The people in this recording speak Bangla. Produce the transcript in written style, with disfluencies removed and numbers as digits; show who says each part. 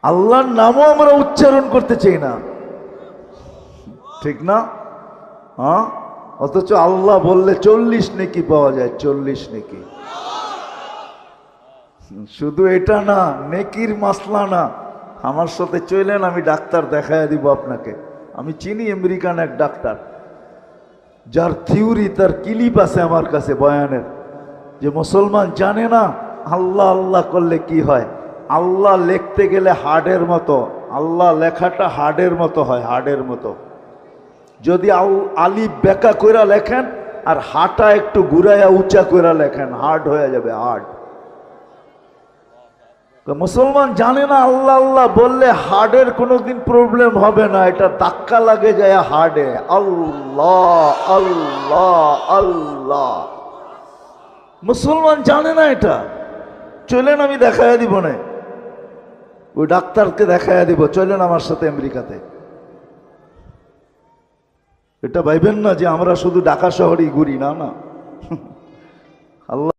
Speaker 1: আল্লাহর নামও আমরা উচ্চারণ করতে চাই না, ঠিক না? হ্যাঁ, অথচ আল্লাহ বললে 40 নেকি পাওয়া যায়, 40 নেকি। শুধু এটা না, নেকির মাসলা না। আমার সাথে চলেন, আমি ডাক্তার দেখায় দিব আপনাকে। আমি চিনি আমেরিকান এক ডাক্তার, যার থিওরি, তার ক্লিপ আছে আমার কাছে বয়ানের, যে মুসলমান জানে না আল্লাহ আল্লাহ করলে কি হয়। আল্লাহ লিখতে গেলে হাড়ের মতো, আল্লাহ লেখাটা হাড়ের মতো হয়, হাড়ের মতো। যদি আলিফ বেকা কইরা লেখেন আর হাটা একটু ঘুরাইয়া উঁচা কইরা লেখেন, হার্ড হয়ে যাবে, হার্ড। মুসলমান জানে না আল্লাহ আল্লাহ বললে হার্টের কোনোদিন প্রবলেম হবে না, এটা ধাক্কা লাগে যায় হার্টে। আল্লাহ আল্লাহ আল্লাহ, মুসলমান জানে না এটা। চলেন আমি দেখাইয়া দিব না, ওই ডাক্তারকে দেখাইয়া দিব, চলেন আমার সাথে আমেরিকাতে। এটা ভাইবেন না যে আমরা শুধু ঢাকা শহরেই ঘুরি, না না। আল্লাহ